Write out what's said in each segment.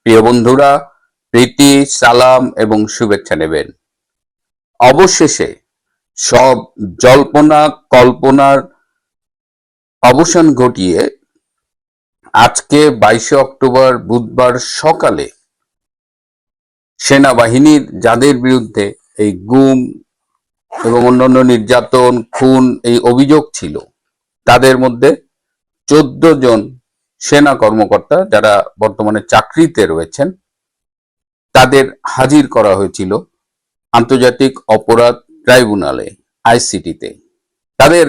প্রিয় বন্ধুরা, প্রীতি, সালাম এবং শুভেচ্ছা নেবেন। অবশেষে সব জল্পনা কল্পনার অবসান ঘটিয়ে আজকে 22শে অক্টোবর বুধবার সকালে সেনাবাহিনীর যাদের বিরুদ্ধে এই গুম এবং অন্যান্য নির্যাতন, খুন এই অভিযোগ ছিল, তাদের মধ্যে 14 জন সেনা কর্মকর্তা যারা বর্তমানে চাকরিতে রয়েছেন তাদের হাজির করা হয়েছিল আন্তর্জাতিক অপরাধ ট্রাইব্যুনালে, আইসিটিতে। তাদের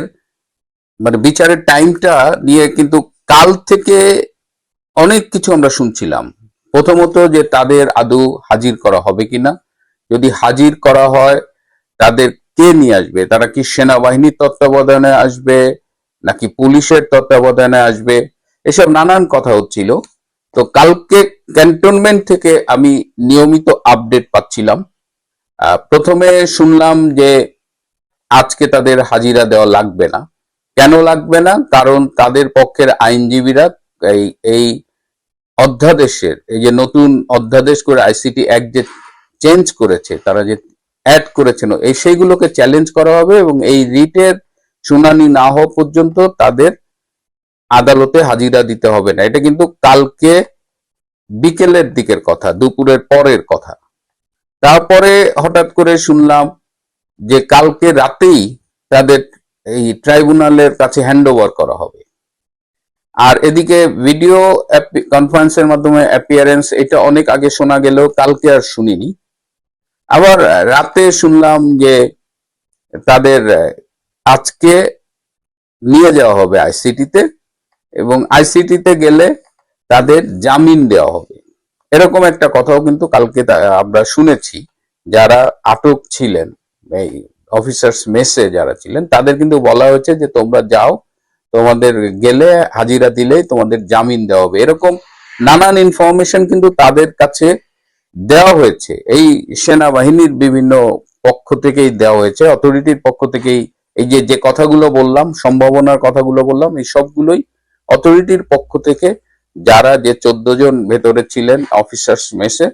বিচারের টাইমটা নিয়ে কিন্তু কাল থেকে অনেক কিছু আমরা শুনছিলাম। প্রথমত যে তাদের আদৌ হাজির করা হবে কিনা, যদি হাজির করা হয় তাদের কে নিয়ে আসবে, তারা কি সেনাবাহিনীর তত্ত্বাবধানে আসবে নাকি পুলিশের তত্ত্বাবধানে আসবে, এসব নানান কথা হচ্ছিল। তো কালকে ক্যান্টনমেন্ট থেকে আমি নিয়মিত আপডেট পাচ্ছিলাম। প্রথমে শুনলাম যে আজকে তাদের হাজিরা দেওয়া লাগবে না। কেন লাগবে না? কারণ তাদের পক্ষের আইনজীবীরা এই অধ্যাদেশের, এই যে নতুন অধ্যাদেশ করে আইসিটি অ্যাক্ট যে চেঞ্জ করেছে, তারা যে অ্যাড করেছেন, এই সেইগুলোকে চ্যালেঞ্জ করা হবে এবং এই রিটের শুনানি না হওয়া পর্যন্ত তাদের আদালতে হাজিরা দিতে হবে না। এটা কিন্তু কালকে বিকেলের দিকের কথা, দুপুরের পরের কথা। তারপরে হঠাৎ করে শুনলাম যে কালকে রাতেই তাদের এই ট্রাইব্যুনালের কাছে হ্যান্ডওভার করা হবে। আর এদিকে ভিডিও কনফারেন্সের মাধ্যমে অ্যাপিয়ারেন্স, এটা অনেক আগে শোনা গেলেও কালকে আর শুনিনি। আবার রাতে শুনলাম যে তাদের আজকে নিয়ে যাওয়া হবে আইসিটিতে এবং আইসিটিতে গেলে তাদের জামিন দেওয়া হবে, এরকম একটা কথাও কিন্তু কালকে আমরা শুনেছি। যারা আটক ছিলেন, এই অফিসার্স মেসে যারা ছিলেন, তাদের কিন্তু বলা হয়েছে যে তোমরা যাও, তোমাদের গেলে হাজিরা দিলেই তোমাদের জামিন দেওয়া হবে। এরকম নানান ইনফরমেশন কিন্তু তাদের কাছে দেওয়া হয়েছে, এই সেনাবাহিনীর বিভিন্ন পক্ষ থেকেই দেওয়া হয়েছে, অথরিটির পক্ষ থেকেই। এই যে কথাগুলো বললাম, সম্ভাবনার কথাগুলো বললাম, এই সবগুলোই অথরিটির পক্ষ থেকে যারা যে 14 জন ভেতরে ছিলেন অফিসার্স মেসে,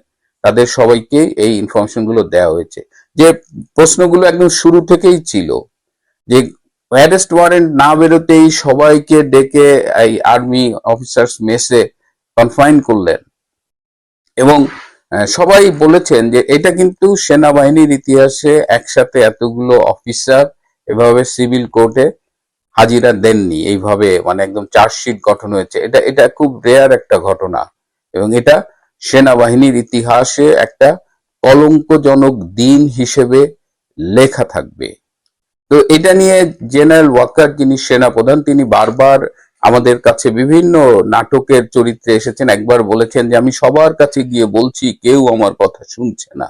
তাদের সবাইকে এই ইনফরমেশন গুলো দেওয়া হয়েছে। যে প্রশ্নগুলো একদম শুরু থেকেই ছিল যে অ্যারেস্ট ওয়ারেন্ট না বেরোতেই সবাইকে ডেকে এই আর্মি অফিসার্স মেসে কনফাইন করলেন এবং সবাই বলেছেন যে এটা কিন্তু সেনাবাহিনীর ইতিহাসে একসাথে এতগুলো অফিসার এভাবে সিভিল কোর্টে হাজিরা দেননি, এইভাবে একদম চার্জশিট গঠন হয়েছে। এটা খুব রেয়ার একটা ঘটনা এবং এটা সেনাবাহিনীর ইতিহাসে একটা কলঙ্কজনক দিন হিসেবে লেখা থাকবে। তো এটা নিয়ে জেনারেল ওয়াকার, যিনি সেনাপ্রধান, তিনি বারবার আমাদের কাছে বিভিন্ন নাটকের চরিত্রে এসেছেন। একবার বলেছেন যে আমি সবার কাছে গিয়ে বলছি, কেউ আমার কথা শুনছে না।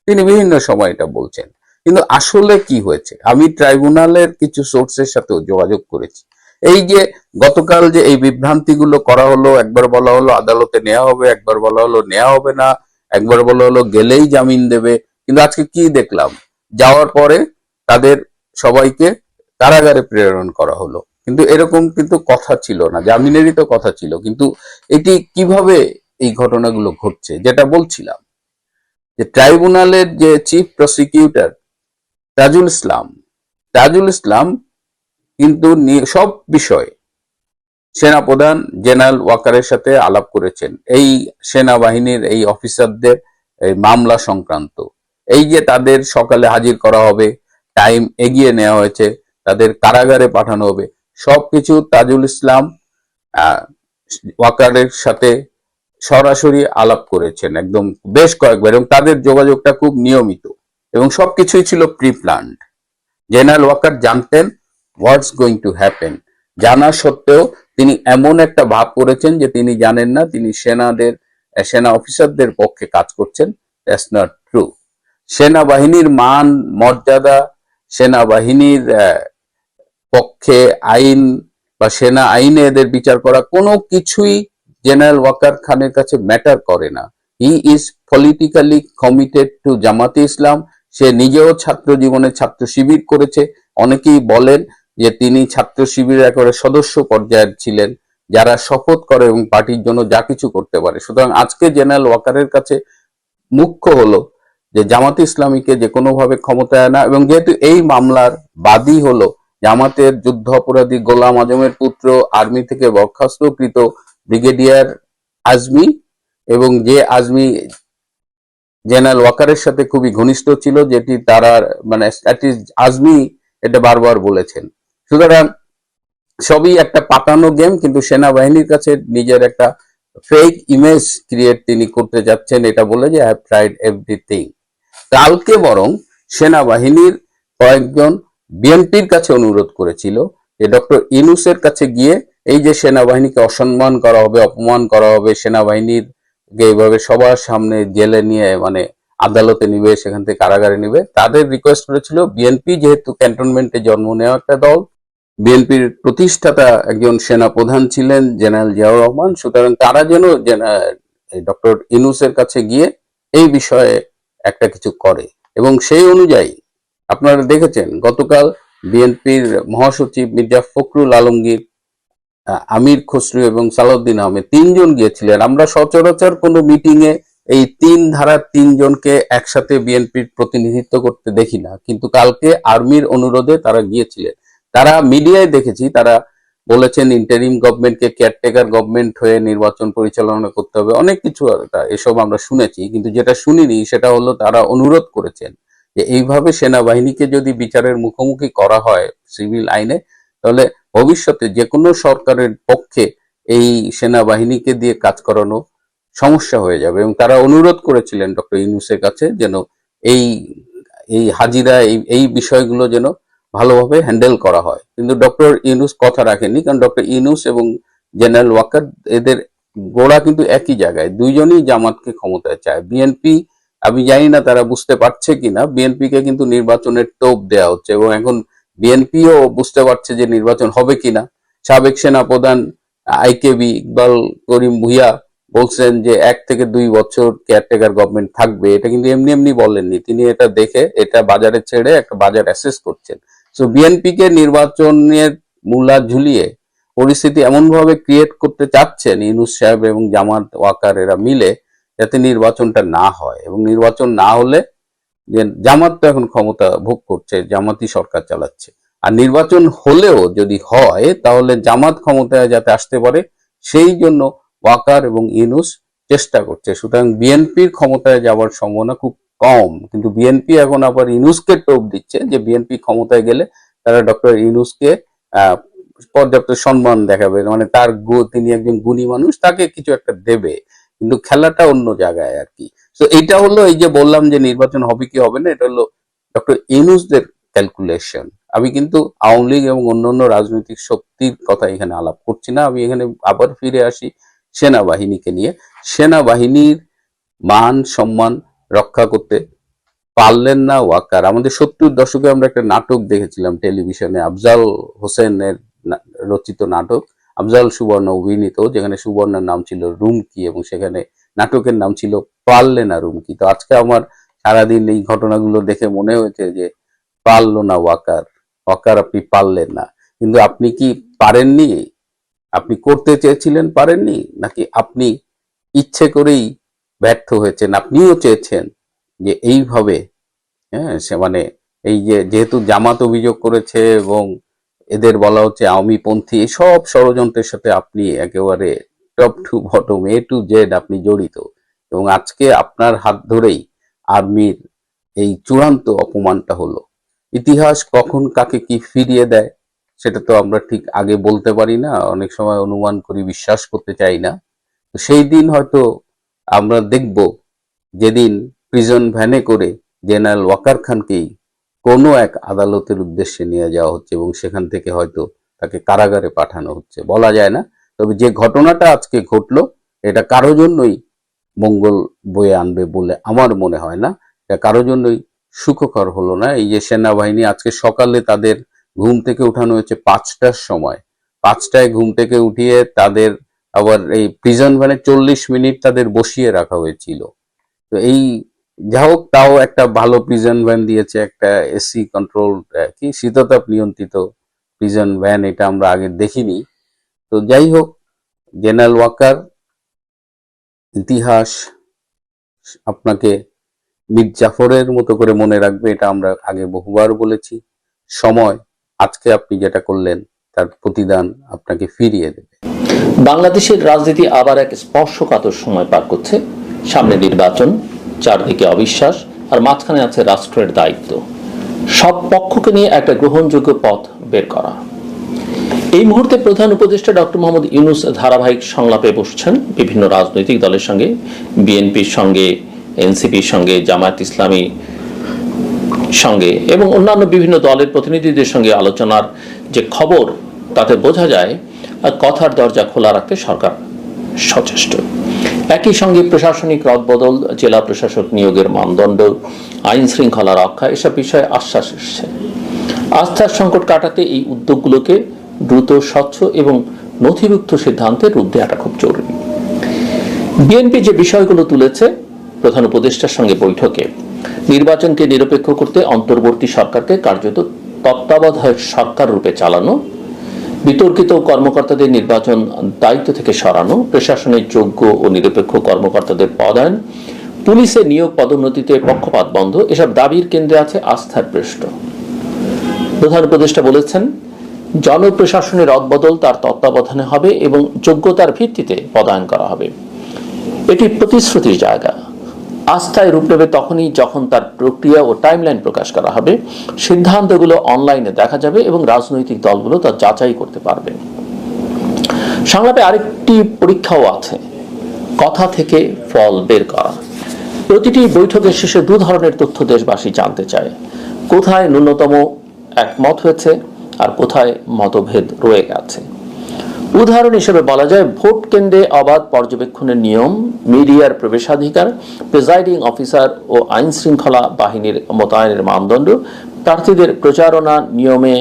তিনি বিভিন্ন সময় এটা বলছেন, কিন্তু আসলে কি হয়েছে আমি ট্রাইব্যুনালের কিছু সোর্সের সাথেও যোগাযোগ করেছি। এই যে গতকাল যে এই বিভ্রান্তিগুলো করা হলো, একবার বলা হলো আদালতে নেওয়া হবে, একবার বলা হলো নেওয়া হবে না, একবার বলা হলো গেলেই জামিন দেবে, কিন্তু আজকে কি দেখলাম, যাওয়ার পরে তাদের সবাইকে কারাগারে প্রেরণ করা হলো। কিন্তু এরকম কিন্তু কথা ছিল না, জামিনেরই তো কথা ছিল। কিন্তু এটি কিভাবে এই ঘটনাগুলো ঘটছে, যেটা বলছিলাম যে ট্রাইব্যুনালের যে চিফ প্রসিকিউটর তাজুল ইসলাম কিন্তু সব বিষয়ে সেনাপ্রধান জেনারেল ওয়াকারের সাথে আলাপ করেছেন, এই সেনাবাহিনীর এই অফিসারদের এই মামলা সংক্রান্ত। এই যে তাদের সকালে হাজির করা হবে, টাইম এগিয়ে নেওয়া হয়েছে, তাদের কারাগারে পাঠানো হবে, সবকিছু তাজুল ইসলাম ওয়াকারের সাথে সরাসরি আলাপ করেছেন একদম বেশ কয়েকবার, এবং তাদের যোগাযোগটা খুব নিয়মিত এবং সবকিছুই ছিল প্রি প্ল্যান্ড। জেনারেল ওয়াকার জানতেন হোয়াটস গোয়িং টু হ্যাপেন, জানা সত্ত্বেও তিনি এমন একটা ভাব করেছেন যে তিনি জানেন না, তিনি সেনা অফিসারদের পক্ষে কাজ করছেন। That's not true. সেনাবাহিনীর মান মর্যাদা, সেনাবাহিনীর পক্ষে আইন বা সেনা আইনে এদের বিচার করা, কোনো কিছুই জেনারেল ওয়াকার খানের কাছে ম্যাটার করে না। He is politically committed two জামাতে ইসলাম। সে নিজেও ছাত্র জীবনে ছাত্র শিবির করেছে। অনেকেই বলেন যে তিনি ছাত্র শিবিরের একেবারে সদস্য পর্যায়ের ছিলেন। যারা শপথ করে এবং পার্টির জন্য যা কিছু করতে পারে। সুতরাং আজকে জেনারেল ওয়াকারের কাছে মুখ্য হলো যে জামাত ইসলামীকে যে কোনোভাবে ক্ষমতায় আনা, এবং যেহেতু এই মামলার বাদী হলো জামাতের যুদ্ধ অপরাধী গোলাম আজমের পুত্র, আর্মি থেকে বরখাস্তকৃত ব্রিগেডিয়ার আজমি, এবং যে আজমি জেনারেল ওয়াকারের সাথে খুবই ঘনিষ্ঠ ছিল, যেটি তারা মানে আজমি এটা বারবার বলেছেন। সুতরাং সবই একটা পাতানো গেম, কিন্তু সেনাবাহিনীর কাছে নিজের একটা ফেক ইমেজ ক্রিয়েট তিনি করতে যাচ্ছেন, এটা বলে যে আই হ্যাভ ট্রাইড এভরিথিং। কালকে বরং সেনাবাহিনীর কয়েকজন বিএনপির কাছে অনুরোধ করেছিল যে ডক্টর ইউনূসের কাছে গিয়ে এই যে সেনাবাহিনীকে অসম্মান করা হবে, অপমান করা হবে, সেনাবাহিনীর এইভাবে সবার সামনে জেলে নিয়ে মানে আদালতে নিবে, সেখান থেকে কারাগারে নিবে, তাদের রিকোয়েস্ট করেছিল বিএনপি যেহেতু ক্যান্টনমেন্টে জন্ম নেওয়া একটা দল, বিএনপির প্রতিষ্ঠাতা একজন সেনা প্রধান ছিলেন জেনারেল জিয়াউর রহমান, সুতরাং তারা যেন ডক্টর ইউনূসের কাছে গিয়ে এই বিষয়ে একটা কিছু করে। এবং সেই অনুযায়ী আপনারা দেখেছেন গতকাল বিএনপির মহাসচিব মির্জা ফখরুল আলমগীর, আমির খসরু এবং সালাউদ্দিন আহমেদ তিনজন গিয়েছিলেন। আমরা সচরাচর কোনো মিটিং এ এই তিন ধারার তিনজনকে একসাথে বিএনপির প্রতিনিধিত্ব করতে দেখি না, কিন্তু কালকে আর্মির অনুরোধে তারা গিয়েছিলেন। তারা মিডিয়ায় দেখেছি তারা বলেছেন ইন্টারিম গভর্নমেন্টকে কেয়ারটেকার গভর্নমেন্ট হয়ে নির্বাচন পরিচালনা করতে হবে, অনেক কিছু এসব আমরা শুনেছি, কিন্তু যেটা শুনিনি সেটা হলো তারা অনুরোধ করেছেন যে এইভাবে সেনাবাহিনীকে যদি বিচারের মুখোমুখি করা হয় সিভিল আইনে, তাহলে ভবিষ্যতে যে কোনো সরকারের পক্ষে এই সেনাবাহিনীকে দিয়ে কাজ করানো সমস্যা হয়ে যাবে। এবং তারা অনুরোধ করেছিলেন ডক্টর ইউনূসের কাছে যেন এই এই হাজিরা এই বিষয়গুলো যেন ভালোভাবে হ্যান্ডেল করা হয়। কিন্তু ডক্টর ইউনূস কথা রাখেননি, কারণ ডক্টর ইউনূস এবং জেনারেল ওয়াকার এদের গোড়া কিন্তু একই জায়গায়, দুইজনই জামাতকে ক্ষমতায় চায়। বিএনপি, আমি জানি না তারা বুঝতে পারছে কিনা, বিএনপি কে কিন্তু নির্বাচনের টোপ দেওয়া হচ্ছে, এবং এখন বিএনপিও বুঝতে পারছে যে নির্বাচন হবে কিনা। সাবেক সেনাপ্রধান আইকেবি ইকবাল করিম ভুইয়া বলছেন যে 1 থেকে 2 বছর কেয়ারটেকার গভর্নমেন্ট থাকবে, এটা কিন্তু এমনি এমনি বলেননি, তিনি এটা দেখে এটা বাজারে ছেড়ে একটা বাজার অ্যাসেস করছেন। সো বিএনপি কে নির্বাচনের মূলা ঝুলিয়ে পরিস্থিতি এমন ভাবে ক্রিয়েট করতে চাচ্ছেন ইউনূস সাহেব এবং জামাত ওয়াকার এরা মিলে, যাতে নির্বাচনটা না হয়। এবং নির্বাচন না হলে, যে জামাত তো এখন ক্ষমতা ভোগ করছে, জামাতই সরকার চালাচ্ছে, আর নির্বাচন হলেও যদি হয় তাহলে জামাত ক্ষমতায় যাতে আসতে পারে সেই জন্য ওয়াকার এবং ইউনূস চেষ্টা করছে। সুতরাং বিএনপির ক্ষমতায় যাওয়ার সম্ভাবনা খুব কম, কিন্তু বিএনপি এখন আবার ইউনূসকে টোপ দিচ্ছে যে বিএনপি ক্ষমতায় গেলে তারা ডক্টর ইউনূসকে আহ পর্যাপ্ত সম্মান দেখাবে, মানে তার তিনি একজন গুণী মানুষ, তাকে কিছু একটা দেবে, কিন্তু খেলাটা অন্য জায়গায় আর কি। তো এইটা হলো, এই যে বললাম যে নির্বাচন হবে কি হবে না, এটা হলো ডক্টর ইউনূসদের ক্যালকুলেশন। আমি কিন্তু আওয়ামী লীগ এবং অন্যান্য রাজনৈতিক শক্তির কথা এখানে আলাপ করছি না। আমি এখানে আবার ফিরে আসি সেনাবাহিনীকে নিয়ে। সেনাবাহিনীর মান সম্মান রক্ষা করতে পারলেন না ওয়াকার। আমাদের 70-র দশকে আমরা একটা নাটক দেখেছিলাম টেলিভিশনে, আফজাল হোসেনের রচিত নাটক, আফজাল সুবর্ণ অভিনীত, যেখানে সুবর্ণের নাম ছিল রুমকি এবং সেখানে নাটকের নাম ছিল পারলে না রুমকি। তো আজকে আমার সারাদিন এই ঘটনাগুলো দেখে মনে হয়েছে যে পারলো না ওয়াকার, ওয়াকার আপনি পারলেন না। কিন্তু আপনি কি পারেননি? আপনি করতে চেয়েছিলেন পারেননি, নাকি আপনি ইচ্ছে করেই ব্যর্থ হয়েছেন? আপনিও চেয়েছেন যে এইভাবে, হ্যাঁ, সে মানে এই যে যেহেতু জামাত অভিযোগ করেছে এবং এদের বলা হচ্ছে আওয়ামী পন্থী, সব ষড়যন্ত্রের সাথে আপনি একেবারে top to bottom A to Z আপনি জড়িত, এবং আজকে আপনার হাত ধরেই আর্মির এই চূড়ান্ত অপমানটা হলো। ইতিহাস কখন কাকে কি ফিরিয়ে দেয় সেটা তো আমরা ঠিক আগে বলতে পারি না, অনেক সময় অনুমান করি, বিশ্বাস করতে চাই না। তো সেই দিন হয়তো আমরা দেখব, যেদিন প্রিজন ভ্যানে করে জেনারেল ওয়াকার খানকেই কোনো এক আদালতের উদ্দেশ্যে নিয়ে যাওয়া হচ্ছে এবং সেখান থেকে হয়তো তাকে কারাগারে পাঠানো হচ্ছে, বলা যায় না। তবে যে ঘটনাটা আজকে ঘটলো এটা কারো জন্যই মঙ্গল বয়ে আনবে বলে আমার মনে হয় না, এটা কারো জন্যই সুখকর হলো না। এই যে সেনাবাহিনী আজকে সকালে তাদের ঘুম থেকে উঠানো হয়েছে 5টার সময়, 5টায় ঘুম থেকে উঠিয়ে তাদের আবার এই প্রিজন ভ্যানে 40 মিনিট তাদের বসিয়ে রাখা হয়েছিল। তো এই যা হোক, তাও একটা ভালো প্রিজন ভ্যান দিয়েছে, একটা এসি কন্ট্রোল, কি শীততাপ নিয়ন্ত্রিত প্রিজন ভ্যান, এটা আমরা আগে দেখিনি। তো যাই হোক, জেনারেল ওয়াকার, ইতিহাস আপনাকে মীর জাফরের মতো করে মনে রাখবে, এটা আমরা আগে বহুবার বলেছি। সময় আজকে আপনি যেটা করলেন তার প্রতিদান আপনাকে ফিরিয়ে দেবে। বাংলাদেশের রাজনীতি আবার এক স্পর্শকাতর সময় পার করছে। সামনে নির্বাচন, চারদিকে অবিশ্বাস, আর মাঝখানে আছে রাষ্ট্রের দায়িত্ব। সব পক্ষকে নিয়ে একটা গ্রহণযোগ্য পথ বের করা। এই মুহূর্তে প্রধান উপদেষ্টা ডক্টর মোহাম্মদ ইউনূস ধারাবাহিক সংলাপে বসছেন বিভিন্ন রাজনৈতিক দলের সঙ্গে, বিএনপির সঙ্গে, এনসিপির সঙ্গে, জামায়াত ইসলামী সঙ্গে এবং অন্যান্য বিভিন্ন দলের প্রতিনিধিদের সঙ্গে আলোচনার যে খবর, তাতে বোঝা যায় কথার দরজা খোলা রাখতে সরকার সচেষ্ট। একই সঙ্গে প্রশাসনিক রদবদল, জেলা প্রশাসক নিয়োগের মানদণ্ড, আইন শৃঙ্খলা রক্ষা, এসব বিষয়ে আশ্বাস এসছে। আস্থার সংকট কাটাতে এই উদ্যোগগুলোকে দ্রুত, স্বচ্ছ এবং নথিভুক্ত সিদ্ধান্তের রূপে আনা খুব জরুরি। বিএনপি যে বিষয়গুলো তুলেছে প্রধান উপদেষ্টার সঙ্গে বৈঠকে, নির্বাচনকে নিরপেক্ষ করতে অন্তর্বর্তী সরকারকে কার্যত তত্ত্বাবধায়ক সরকার রূপে চালানো, বিতর্কিত কর্মকর্তাদের নির্বাচন দায়িত্ব থেকে সরানো, প্রশাসনের যোগ্য ও নিরপেক্ষ কর্মকর্তাদের পদায়ন, পুলিশে নিয়োগ পদোন্নতিতে পক্ষপাত বন্ধ, এসব দাবির কেন্দ্রে আছে আস্থার প্রশ্ন। প্রধান উপদেষ্টা বলেছেন, জনপ্রশাসনের রদবদল তার তত্ত্বাবধানে হবে এবং যোগ্যতার ভিত্তিতে পদায়ন করা হবে। এটি প্রতিশ্রুতির জায়গা। আস্থায় রূপ নেবে তখনই যখন তার প্রক্রিয়া ও টাইমলাইন প্রকাশ করা হবে, সিদ্ধান্তগুলো অনলাইনে দেখা যাবে এবং রাজনৈতিক দলগুলো তা যাচাই করতে পারবে। সংলাপে আরেকটি পরীক্ষাও আছে, কথা থেকে ফল বের করা। প্রতিটি বৈঠকের শেষে দু ধরনের তথ্য দেশবাসী জানতে চায়: কোথায় ন্যূনতম একমত হয়েছে আর কোথায় মতভেদ রয়ে গেছে। উদাহরণ হিসেবে বলা যায়, ভোট কেন্দ্রে অবাধ পর্যবেক্ষণের নিয়ম, মিডিয়ার প্রবেশাধিকার, প্রিজাইডিং অফিসার ও আইন শৃঙ্খলা বাহিনীর মোতায়েনের মানদণ্ড, প্রার্থীদের প্রচারণা নিয়মে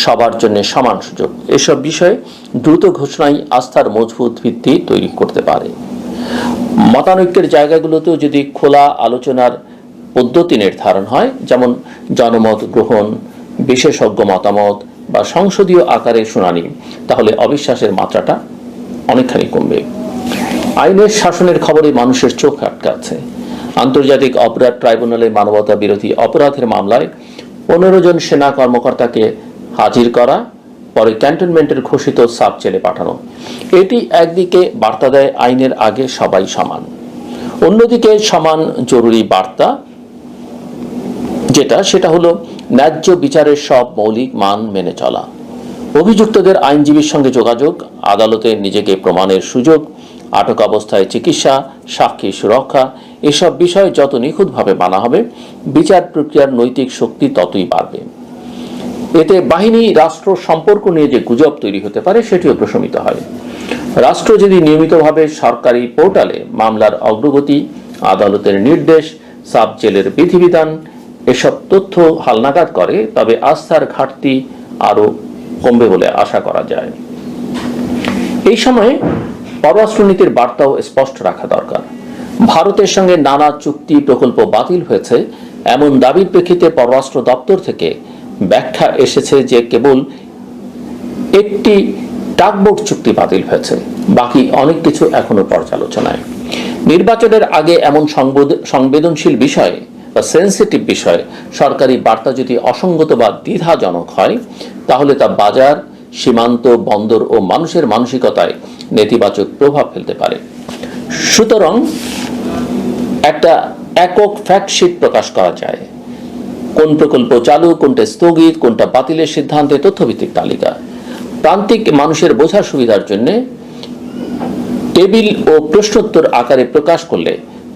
সবার জন্য সমান সুযোগ, এসব বিষয়ে দ্রুত ঘোষণাই আস্থার মজবুত ভিত্তি তৈরি করতে পারে। মতানৈক্যের জায়গাগুলোতেও যদি খোলা আলোচনার পদ্ধতি নির্ধারণ হয়, যেমন জনমত গ্রহণ, বিশেষজ্ঞ মতামত বা সংসদীয় আকারে শুনানি, তাহলে অবিশ্বাসের মাত্রাটা অনেকখানি কমবে। আইনের শাসনের খবরে মানুষের চোখ আটকাচ্ছে। আন্তর্জাতিক অপরাধ ট্রাইব্যুনালে মানবতা বিরোধী অপরাধের মামলায় 15 জন সেনা কর্মকর্তাকে হাজির করা, পরে ক্যান্টনমেন্টের ঘোষিত সাব জেলে পাঠানো। এটি একদিকে বার্তা দেয় আইনের আগে সবাই সমান, অন্যদিকে সমান জরুরি বার্তা সেটা হলো ন্যায্য বিচারের সব মৌলিক মান মেনে চলা। অভিযুক্তদের আইনজীবীর সঙ্গে যোগাযোগ, আদালতে নিজেকে প্রমাণের সুযোগ, আটক অবস্থায় চিকিৎসা, সাক্ষী সুরক্ষা, এসব বিষয় যত নিখুঁতভাবে মানা হবে, বিচার প্রক্রিয়ার নৈতিক শক্তি ততই বাড়বে। এতে বাহিনী রাষ্ট্র সম্পর্ক নিয়ে যে গুজব তৈরি হতে পারে সেটিও প্রশমিত হয়। রাষ্ট্র যদি নিয়মিতভাবে সরকারি পোর্টালে মামলার অগ্রগতি, আদালতের নির্দেশ, সাব জেলের বিধিবিধান, এসব তথ্য হালনাগাদ করে, তবে আস্থার ঘাটতি আরো কমবে বলে আশা করা যায়। এই সময়ে পররাষ্ট্রনীতির বার্তাও স্পষ্ট রাখা দরকার। ভারতের সঙ্গে নানা চুক্তি প্রকল্প বাতিল হয়েছে এমন দাবির প্রেক্ষিতে পররাষ্ট্র দপ্তর থেকে ব্যাখ্যা এসেছে যে কেবল একটি টাগবোট চুক্তি বাতিল হয়েছে, বাকি অনেক কিছু এখনো পর্যালোচনায়। নির্বাচনের আগে এমন সংবেদনশীল বিষয়ে বা সেন্সিটিভ বিষয়ে সরকারি বার্তা যদি অসঙ্গত বা দ্বিধাজনক হয়, তাহলে তা বাজার, সীমান্ত, বন্দর ও মানুষের মানসিকতায় নেতিবাচক প্রভাব ফেলতে পারে। সুতরাং একটা একক ফ্যাক্টশিট প্রকাশ করা যায়, কোন প্রকল্প চালু, কোনটা স্থগিত, কোনটা বাতিলের সিদ্ধান্তে তথ্যভিত্তিক তালিকা। প্রান্তিক মানুষের বোঝার সুবিধার জন্য টেবিল ও প্রশ্নোত্তর আকারে প্রকাশ করলে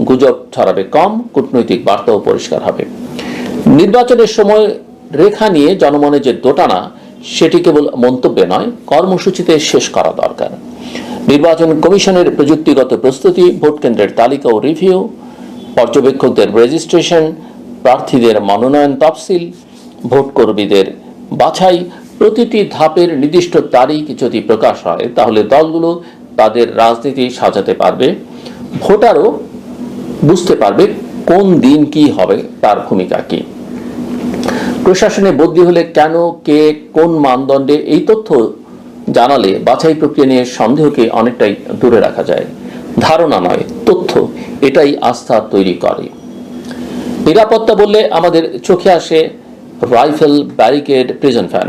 গুজব ছড়াবে কম, কূটনৈতিক বার্তাও পরিষ্কার হবে। নির্বাচনের সময় রেখা নিয়ে জনমনে যে দোটানা, সেটি কেবল মন্তব্যে নয়, কর্মসূচিতে শেষ করা দরকার। নির্বাচন কমিশনের প্রযুক্তিগত প্রস্তুতি, ভোট কেন্দ্রের তালিকা ও রিভিউ, পর্যবেক্ষকদের রেজিস্ট্রেশন, প্রার্থীদের মনোনয়ন তফসিল, ভোট কর্মীদের বাছাই, প্রতিটি ধাপের নির্দিষ্ট তারিখ যদি প্রকাশ হয়, তাহলে দলগুলো তাদের রাজনীতি সাজাতে পারবে, ভোটারও বুঝতে পারবে কোন দিন কি হবে, তার ভূমিকা কি। প্রশাসনে বদলি হলে কেন, কে, কোন মানদণ্ডে, এই তথ্য জানালে বাছাই প্রক্রিয়া নিয়ে সন্দেহকে অনেকটাই দূরে রাখা যায়। ধারণা নয়, তথ্য এটাই আস্থা তৈরি করে। নিরাপত্তা বললে আমাদের চোখে আসে রাইফেল, ব্যারিকেড, প্রিজন ভ্যান,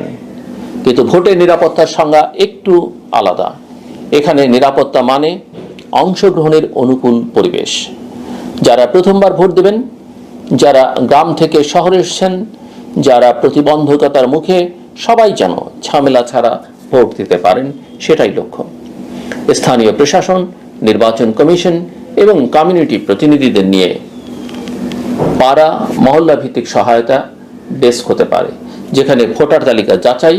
কিন্তু ভোটের নিরাপত্তার সংজ্ঞা একটু আলাদা। এখানে নিরাপত্তা মানে অংশগ্রহণের অনুকূল পরিবেশ। যারা প্রথমবার ভোট দেবেন, যারা গ্রাম থেকে শহরে এসেছেন, যারা প্রতিবন্ধকতার মুখে, সবাই যেন ঝামেলা ছাড়া ভোট দিতে পারেন, সেটাই লক্ষ্য। স্থানীয় প্রশাসন, নির্বাচন কমিশন এবং কমিউনিটি প্রতিনিধিদের নিয়ে পাড়া মহল্লা ভিত্তিক সহায়তা ডেস্ক হতে পারে, যেখানে ভোটার তালিকা যাচাই,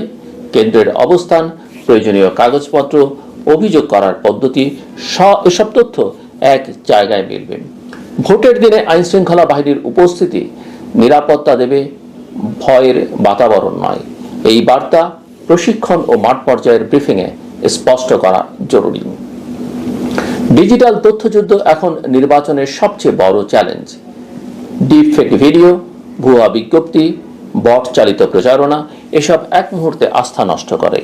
কেন্দ্রের অবস্থান, প্রয়োজনীয় কাগজপত্র, অভিযোগ করার পদ্ধতি, এসব তথ্য এক জায়গায় মিলবে। ভোটের দিনে আইনশৃঙ্খলা বাহিনীর উপস্থিতি নিরাপত্তা দেবে, ভয়ের বাতাবরণ নয়। এই বার্তা প্রশিক্ষণ ও মাঠ পর্যায়ের ব্রিফিংয়ে স্পষ্ট করা জরুরি। ডিজিটাল তথ্যযুদ্ধ এখন নির্বাচনের সবচেয়ে বড় চ্যালেঞ্জ। ডিপফেক ভিডিও, ভুয়া বিজ্ঞপ্তি, বট চালিত প্রচারণা, এসব এক মুহূর্তে আস্থা নষ্ট করে।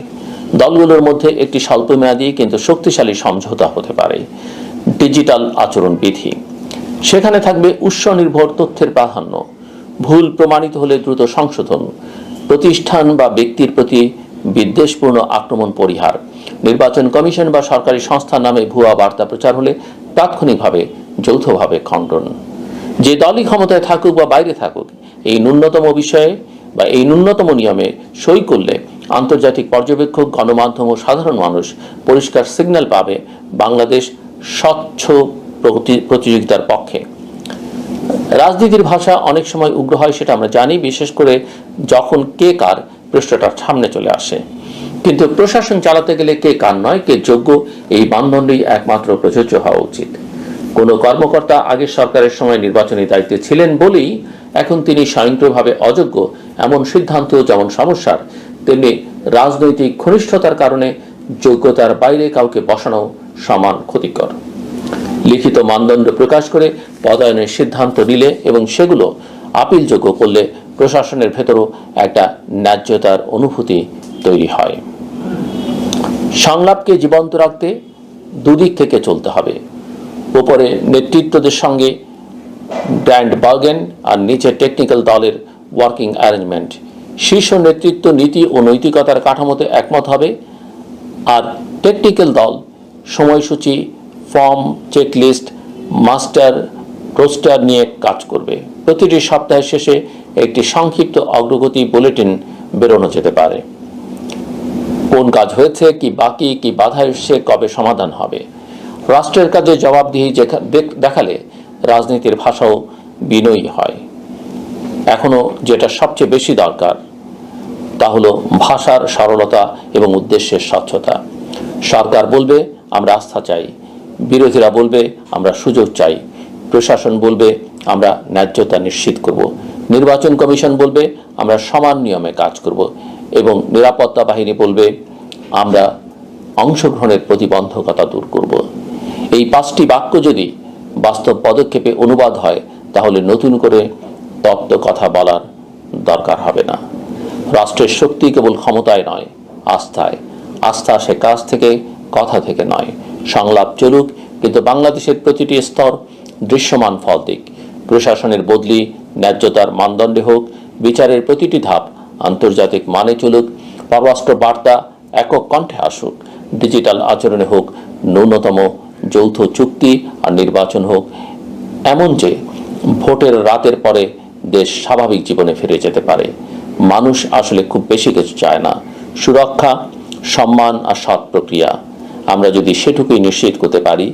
দলগুলোর মধ্যে একটি স্বল্পমেয়াদী কিন্তু শক্তিশালী সমঝোতা হতে পারে, ডিজিটাল আচরণ বিধি। সেখানে থাকবে উৎস নির্ভর তথ্যের প্রাধান্য, ভুল প্রমাণিত হলে দ্রুত সংশোধন, প্রতিষ্ঠান বা ব্যক্তির প্রতি বিদ্বেষপূর্ণ আক্রমণ পরিহার, নির্বাচন কমিশন বা সরকারি সংস্থার নামে ভুয়া বার্তা প্রচার হলে তাৎক্ষণিকভাবে যৌথভাবে খণ্ডন। যে দলই ক্ষমতায় থাকুক বা বাইরে থাকুক, এই ন্যূনতম বিষয়ে বা এই ন্যূনতম নিয়মে সই করলে আন্তর্জাতিক পর্যবেক্ষক, গণমাধ্যম ও সাধারণ মানুষ পরিষ্কার সিগন্যাল পাবে বাংলাদেশ স্বচ্ছ প্রতিযোগিতার পক্ষে। রাজনীতির ভাষা অনেক সময় উগ্র হয়, সেটা আমরা জানি, বিশেষ করে যখন কে কার প্রশ্নটা সামনে চলে আসে। কিন্তু প্রশাসন চালাতে গেলে কে কার নয়, কে যোগ্য, এই মানদণ্ডই একমাত্র প্রযোজ্য হওয়া উচিত। কোনো কর্মকর্তা আগের সরকারের সময় নির্বাচনী দায়িত্বে ছিলেন বলেই এখন তিনি স্বয়ংক্রিয়ভাবে অযোগ্য, এমন সিদ্ধান্ত যেমন সমস্যার, তেমনি রাজনৈতিক ঘনিষ্ঠতার কারণে যোগ্যতার বাইরে কাউকে বসানো সমান ক্ষতিকর। লিখিত মানদণ্ড প্রকাশ করে পদায়নের সিদ্ধান্ত নিলে এবং সেগুলো আপিলযোগ্য করলে প্রশাসনের ভেতরও একটা ন্যায্যতার অনুভূতি তৈরি হয়। সংলাপকে জীবন্ত রাখতে দুদিক থেকে চলতে হবে। উপরে নেতৃত্বদের সঙ্গে গ্র্যান্ড বার্গেন আর নিচে টেকনিক্যাল দলের ওয়ার্কিং অ্যারেঞ্জমেন্ট। শীর্ষ নেতৃত্ব নীতি ও নৈতিকতার কাঠামোতে একমত হবে, আর টেকনিক্যাল দল সময়সূচি, ফর্ম, চেকলিস্ট, মাস্টার রোস্টার নিয়ে কাজ করবে। প্রতিটি সপ্তাহের শেষে একটি সংক্ষিপ্ত অগ্রগতি বুলেটিন বেরোনো যেতে পারে। কোন কাজ হয়েছে, কি বাকি, কি বাধা এসছে, কবে সমাধান হবে। রাষ্ট্রের কাজে জবাবদিহি দেখালে রাজনীতির ভাষাও বিনয়ী হয়। এখনো যেটা সবচেয়ে বেশি দরকার তা হলো ভাষার সরলতা এবং উদ্দেশ্যের স্বচ্ছতা। সরকার বলবে আমরা আস্থা চাই, বিরোধীরা বলবে আমরা সুযোগ চাই, প্রশাসন বলবে আমরা ন্যায্যতা নিশ্চিত করব, নির্বাচন কমিশন বলবে আমরা সমান নিয়মে কাজ করব, এবং নিরাপত্তা বাহিনী বলবে আমরা অংশগ্রহণের প্রতিবন্ধকতা দূর করব। এই 5টি বাক্য যদি বাস্তব পদক্ষেপে অনুবাদ হয়, তাহলে নতুন করে তত্ত্ব কথা বলার দরকার হবে না। রাষ্ট্রের শক্তি কেবল ক্ষমতায় নয়, আস্থায়। আস্থা সে কাজ থেকে, কথা থেকে নয়। সংলাপ চলুক, কিন্তু বাংলাদেশের প্রতিটি স্তর দৃশ্যমান ফল দিক। প্রশাসনের বদলি ন্যায্যতার মানদণ্ডে হোক, বিচারের প্রতিটি ধাপ আন্তর্জাতিক মানে চলুক, পররাষ্ট্র বার্তা একক কণ্ঠে আসুক, ডিজিটাল আচরণে হোক ন্যূনতম যৌথ চুক্তি, আর নির্বাচন হোক এমন যে ভোটের রাতের পরে দেশ স্বাভাবিক জীবনে ফিরে যেতে পারে। মানুষ আসলে খুব বেশি কিছু চায় না, সুরক্ষা, সম্মান আর সৎ প্রক্রিয়া। আমরা যদি সেটুকুই নিশ্চিত করতে পারি,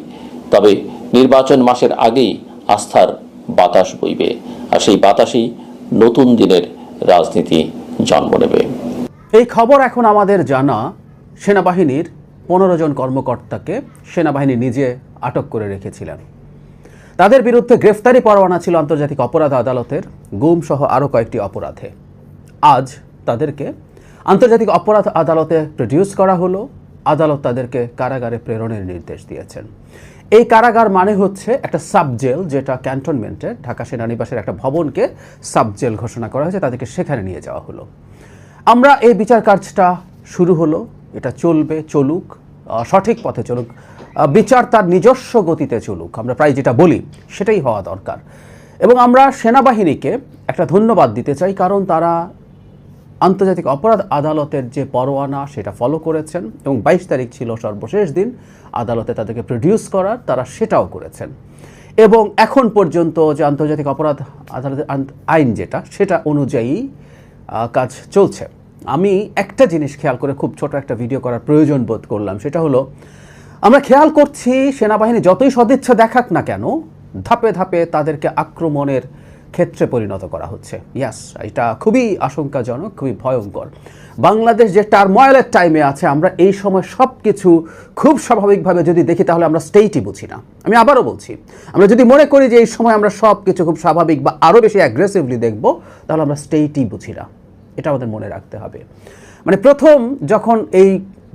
তবে নির্বাচন মাসের আগেই আস্থার বাতাস বইবে, আর সেই বাতাসেই নতুন দিনের রাজনীতি জন্ম নেবে। এই খবর এখন আমাদের জানা, সেনাবাহিনীর 15 জন কর্মকর্তাকে সেনাবাহিনী নিজে আটক করে রেখেছিলেন। তাদের বিরুদ্ধে গ্রেফতারি পরোয়ানা ছিল আন্তর্জাতিক অপরাধ আদালতের, গুম সহ আরও কয়েকটি অপরাধে। আজ তাদেরকে আন্তর্জাতিক অপরাধ আদালতে প্রডিউস করা হলো। আদালত তাদেরকে কারাগারে প্রেরণের নির্দেশ দিয়েছেন। এই কারাগার মানে হচ্ছে একটা সাবজেল, যেটা ক্যান্টনমেন্টে ঢাকা সেনানিবাসের একটা ভবনকে সাবজেল ঘোষণা করা হয়েছে, তাদেরকে সেখানে নিয়ে যাওয়া হলো। আমরা এই বিচার কাজটা শুরু হলো এটা চলবে, চলুক, সঠিক পথে চলুক, বিচার তার নিজস্ব গতিতে চলুক, আমরা প্রায় যেটা বলি সেটাই হওয়া দরকার। এবং আমরা সেনাবাহিনীকে একটা ধন্যবাদ দিতে চাই, কারণ তারা আন্তর্জাতিক অপরাধ আদালতের যে পরোয়ানা সেটা ফলো করেছেন এবং 22 তারিখ ছিল সর্বশেষ দিন আদালতে তাদেরকে প্রডিউস করার, তারা সেটাও করেছেন। এবং এখন পর্যন্ত যে আন্তর্জাতিক অপরাধ আদালতের আইন যেটা, সেটা অনুযায়ী কাজ চলছে। আমি একটা জিনিস খেয়াল করে খুব ছোট একটা ভিডিও করার প্রয়োজন বোধ করলাম, সেটা হলো আমরা খেয়াল করছি সেনাবাহিনী যতই সদিচ্ছা দেখাক না কেন, ধাপে ধাপে তাদেরকে আক্রমণের ক্ষেত্রে পরিণত করা হচ্ছে। ইয়াস, এটা খুবই আশঙ্কাজনক, খুবই ভয়ঙ্কর। বাংলাদেশ যে টার্ময়েলের টাইমে আছে, আমরা এই সময় সব কিছু খুব স্বাভাবিকভাবে যদি দেখি তাহলে আমরা স্টেটই বুঝি না। আমি আবারও বলছি, আমরা যদি মনে করি যে এই সময় আমরা সব কিছু খুব স্বাভাবিক বা আরও বেশি অ্যাগ্রেসিভলি দেখব, তাহলে আমরা স্টেটই বুঝি না। এটা আমাদের মনে রাখতে হবে। মানে প্রথম যখন এই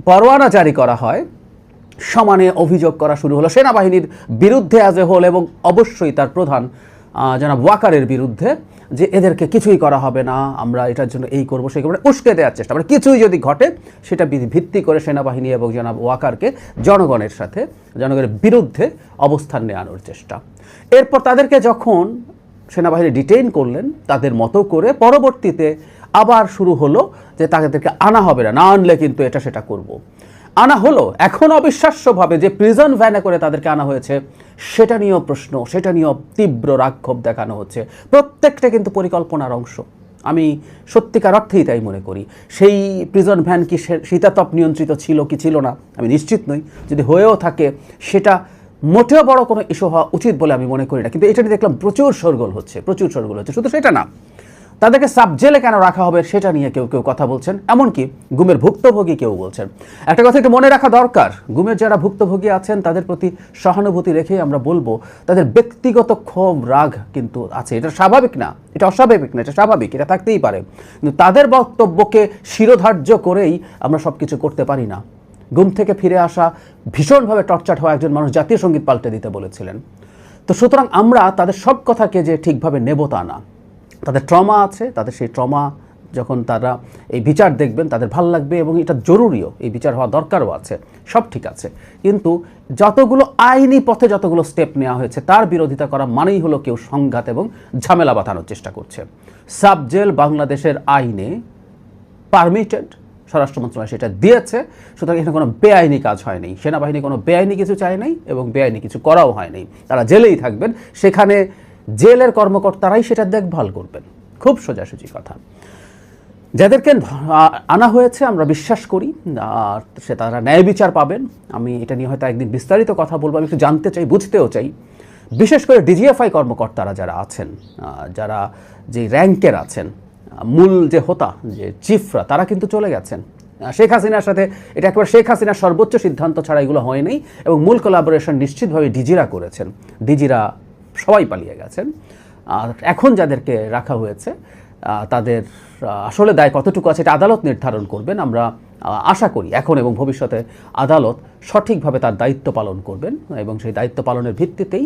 পরোয়ানা জারি করা হয়, সমানে অভিযোগ করা শুরু হলো সেনাবাহিনীর বিরুদ্ধে অ্যাজ এ হোল, এবং অবশ্যই তার প্রধান জনাব ওয়াকারের বিরুদ্ধে, যে এদেরকে কিছুই করা হবে না, আমরা এটার জন্য এই করবো সেই করবো, উস্কে দেওয়ার চেষ্টা, মানে কিছুই যদি ঘটে সেটা ভিত্তি করে সেনাবাহিনী এবং জনাব ওয়াকারকে জনগণের বিরুদ্ধে অবস্থান নেওয়ানোর চেষ্টা। এরপর তাদেরকে যখন সেনাবাহিনী ডিটেইন করলেন তাদের মতো করে, পরবর্তীতে আবার শুরু হলো যে তাদেরকে আনা হবে না, না আনলে কিন্তু এটা সেটা করব। আনা হলো, এখন অবিশ্বাস্যভাবে যে প্রিজন ভ্যানে করে তাদেরকে আনা হয়েছে সেটা নিয়েও প্রশ্ন, সেটা নিয়েও তীব্র রাক্ষোভ দেখানো হচ্ছে। প্রত্যেকটা কিন্তু পরিকল্পনার অংশ। আমি সত্যিকার অর্থেই তাই মনে করি। সেই প্রিজন ভ্যান কি শীতাতপ নিয়ন্ত্রিত ছিল কি ছিল না আমি নিশ্চিত নই। যদি হয়েও থাকে সেটা মোটেও বড় কোনো ইস্যু হওয়া উচিত বলে আমি মনে করি না। কিন্তু এটা নিয়ে দেখলাম প্রচুর শোরগোল হচ্ছে। শুধু সেটা না, তাদেরকে সাব জেলে কেন রাখা হবে সেটা নিয়ে কেউ কেউ কথা বলছেন, এমনকি গুমের ভুক্তভোগী কেউ বলছেন। একটা কথা একটু মনে রাখা দরকার, গুমের যারা ভুক্তভোগী আছেন তাদের প্রতি সহানুভূতি রেখে আমরা বলবো, তাদের ব্যক্তিগত ক্ষোভ রাগ কিন্তু আছে। এটা স্বাভাবিক না, এটা অস্বাভাবিক না, এটা স্বাভাবিক, এটা থাকতেই পারে। কিন্তু তাদের বক্তব্যকে শিরোধার্য করেই আমরা সব কিছু করতে পারি না। গুম থেকে ফিরে আসা ভীষণভাবে টর্চার হওয়া একজন মানুষ জাতীয় সঙ্গীত পাল্টে দিতে বলেছিলেন। তো সুতরাং আমরা তাদের সব কথাকে যে ঠিকভাবে নেব তা না। তাদের ট্রমা আছে, তাদের সেই ট্রমা যখন তারা এই বিচার দেখবেন তাদের ভাল লাগবে, এবং এটা জরুরিও, এই বিচার হওয়া দরকারও আছে, সব ঠিক আছে। কিন্তু যতগুলো আইনি পথে যতগুলো স্টেপ নেওয়া হয়েছে তার বিরোধিতা করা মানেই হলো কেউ সংঘাত এবং ঝামেলা বাঁধানোর চেষ্টা করছে। সাব জেল বাংলাদেশের আইনে পারমিটেড, স্বরাষ্ট্র মন্ত্রণালয় সেটা দিয়েছে। সুতরাং এখানে কোনো বেআইনি কাজ হয়নি, সেনাবাহিনী কোনো বেআইনি কিছু চায় নাই এবং বেআইনি কিছু করাও হয়নি। তারা জেলেই থাকবেন, সেখানে জেলের কর্মকর্তারাই সেটা দেখভাল করবেন। খুব সোজাসুজি কথা। যাদেরকে আনা হয়েছে আমরা বিশ্বাস করি সে তারা ন্যায় বিচার পাবেন। আমি এটা নিয়ে হয়তো একদিন বিস্তারিত কথা বলবো। আমি একটু জানতে চাই, বুঝতেও চাই, বিশেষ করে ডিজিএফআই কর্মকর্তারা যারা আছেন, যারা যে র্যাঙ্কের আছেন, মূল যে হোতা, যে চিফরা, তারা কিন্তু চলে গেছেন শেখ হাসিনার সাথে। এটা একবার শেখ হাসিনার সর্বোচ্চ সিদ্ধান্ত ছাড়া এগুলো হয়নি, এবং মূল কোলাবোরেশন নিশ্চিতভাবে ডিজিরা করেছেন। ডিজিরা সবাই পালিয়ে গেছেন। আর এখন যাদেরকে রাখা হয়েছে তাদের আসলে দায় কতটুকু আছে এটা আদালত নির্ধারণ করবেন। আমরা আশা করি এখন এবং ভবিষ্যতে আদালত সঠিকভাবে তার দায়িত্ব পালন করবেন, এবং সেই দায়িত্ব পালনের ভিত্তিতেই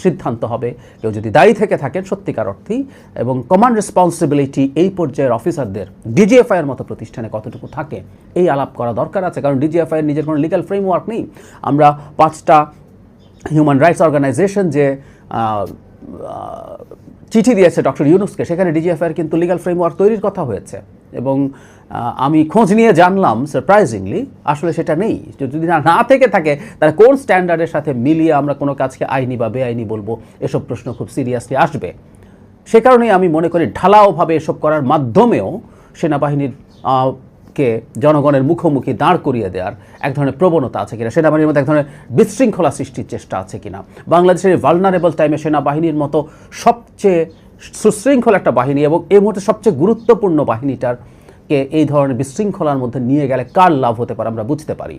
সিদ্ধান্ত হবে। কেউ যদি দায়ী থেকে থাকেন সত্যিকার অর্থেই, এবং কমান্ড রেসপন্সিবিলিটি এই পর্যায়ের অফিসারদের ডিজিএফআইয়ের মতো প্রতিষ্ঠানে কতটুকু থাকে এই আলাপ করা দরকার আছে। কারণ ডিজিএফআইয়ের নিজের কোনো লিগ্যাল ফ্রেমওয়ার্ক নেই। আমরা 5টা হিউম্যান রাইটস অর্গানাইজেশন যে চিঠি দিয়েছে ডক্টর ইউনুসকে, সেখানে ডিজিএফআইয়ের কিন্তু লিগ্যাল ফ্রেমওয়ার্ক তৈরির কথা হয়েছে, এবং আমি খোঁজ নিয়ে জানলাম সারপ্রাইজিংলি আসলে সেটা নেই। যদি না থেকে থাকে তাহলে কোন স্ট্যান্ডার্ডের সাথে মিলিয়ে আমরা কোনো কাজকে আইনি বা বেআইনি বলবো, এসব প্রশ্ন খুব সিরিয়াসলি আসবে। সে কারণেই আমি মনে করি ঢালাওভাবে এসব করার মাধ্যমেও সেনাবাহিনীর কে জনগণের মুখোমুখি দাঁড় করিয়ে দেওয়ার এক ধরনের প্রবণতা আছে কিনা, সেনাবাহিনীর মধ্যে এক ধরনের বিশৃঙ্খলা সৃষ্টির চেষ্টা আছে কিনা। বাংলাদেশের ভালনারেবল টাইমে সেনাবাহিনীর মতো সবচেয়ে সুশৃঙ্খল একটা বাহিনী এবং এই মুহূর্তে সবচেয়ে গুরুত্বপূর্ণ বাহিনীটাকে এই ধরনের বিশৃঙ্খলার মধ্যে নিয়ে গেলে কার লাভ হতে পারে আমরা বুঝতে পারি।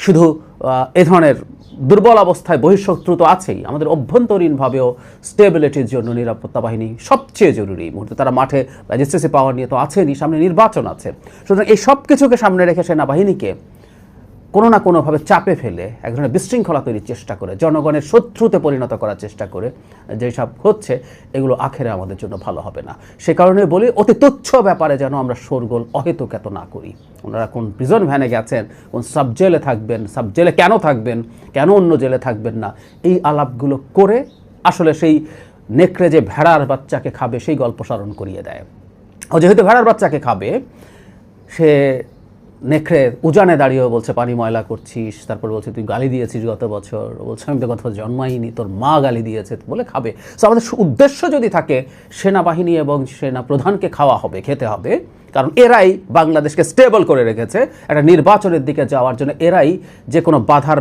শুধু এ ধরনের দুর্বল অবস্থায় বহিঃশত্রু তো আছেই, আমাদের অভ্যন্তরীণভাবেও স্টেবিলিটির জন্য নিরাপত্তা বাহিনী সবচেয়ে জরুরি। এই মুহূর্তে তারা মাঠে ম্যাজিস্ট্রেসি পাওয়ার নিয়ে তো আছেনই, সামনে নির্বাচন আছে। সুতরাং এই সব কিছুকে সামনে রেখে সেনাবাহিনীকে কোনো না কোনোভাবে চাপে ফেলে এক ধরনের বিশৃঙ্খলা তৈরির চেষ্টা করে, জনগণের শত্রুতে পরিণত করার চেষ্টা করে যেসব হচ্ছে, এগুলো আখেরে আমাদের জন্য ভালো হবে না। সে কারণে বলি, অতি তুচ্ছ ব্যাপারে যেন আমরা শোরগোল অহেতুক এত না করি। ওনারা কোন প্রিজন ভ্যানে গেছেন, কোন সাব জেলে থাকবেন, সাব জেলে কেন থাকবেন, কেন অন্য জেলে থাকবেন না, এই আলাপগুলো করে আসলে সেই নেকড়ে যে ভেড়ার বাচ্চাকে খাবে সেই গল্প স্মরণ করিয়ে দেয়। ও যেহেতু ভেড়ার বাচ্চাকে খাবে, সে নেকড়ে উজানে দাঁড়িয়েও বলছে পানি ময়লা করছিস, তারপর বলছে তুই গালি দিয়েছিস গত বছর, বলছে আমি তো গত বছর জন্মাইনি, তোর মা গালি দিয়েছে বলে খাবে। সো আমাদের উদ্দেশ্য যদি থাকে সেনাবাহিনী এবং সেনা প্রধানকে খাওয়া হবে, খেতে হবে, কারণ এরাই বাংলাদেশকে স্টেবল করে রেখেছে একটা নির্বাচনের দিকে যাওয়ার জন্য, এরাই যে কোনো বাধার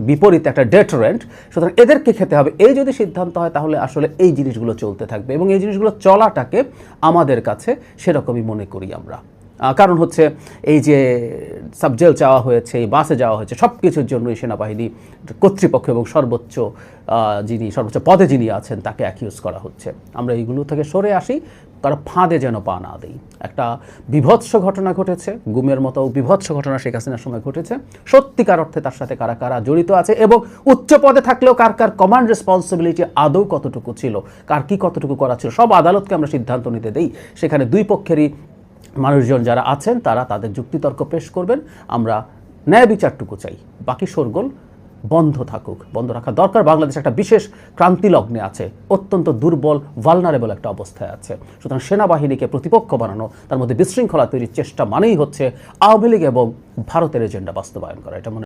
বিপরীতে একটা ডেটারেন্ট, সুতরাং এদেরকে খেতে হবে, এই যদি সিদ্ধান্ত হয় তাহলে আসলে এই জিনিসগুলো চলতে থাকবে এবং এই জিনিসগুলো চলাটাকে আমাদের কাছে সেরকমই মনে করি আমরা। কারণ হচ্ছে এই যে সাবজেল চাওয়া হয়েছে, এই বাসে যাওয়া হয়েছে, সব কিছুর জন্যই সেনাবাহিনী কর্তৃপক্ষ এবং সর্বোচ্চ পদে যিনি আছেন তাকে অ্যাকিউজ করা হচ্ছে। আমরা এইগুলো থেকে সরে আসি, তারা ফাঁদে যেন পা না দেই। একটা বিভৎস ঘটনা ঘটেছে, গুমের মতো বিভৎস ঘটনা শেখ হাসিনার সময় ঘটেছে, সত্যিকার অর্থে তার সাথে কারা কারা জড়িত আছে এবং উচ্চ পদে থাকলেও কার কার কমান্ড রেসপন্সিবিলিটি আদৌ কতটুকু ছিল, কার কি কতটুকু করা ছিল, সব আদালতকে আমরা সিদ্ধান্ত নিতে দেই। সেখানে দুই পক্ষেরই মানুষজন যারা আছেন তারা তাদের যুক্তিতর্ক পেশ করবেন, আমরা ন্যায় বিচারটুকু চাই, বাকি শোরগোল বন্ধ থাকুক, বন্ধ রাখা দরকার। বাংলাদেশ একটা বিশেষ ক্রান্তি লগ্নে আছে, অত্যন্ত দুর্বল ভালনারেবল একটা অবস্থায় আছে। সুতরাং সেনাবাহিনীকে প্রতিপক্ষ বানানো, তার মধ্যে বিশৃঙ্খলা তৈরির চেষ্টা মানেই হচ্ছে আওয়ামী লীগ এবং ভারতের এজেন্ডা বাস্তবায়ন করা। এটা মনে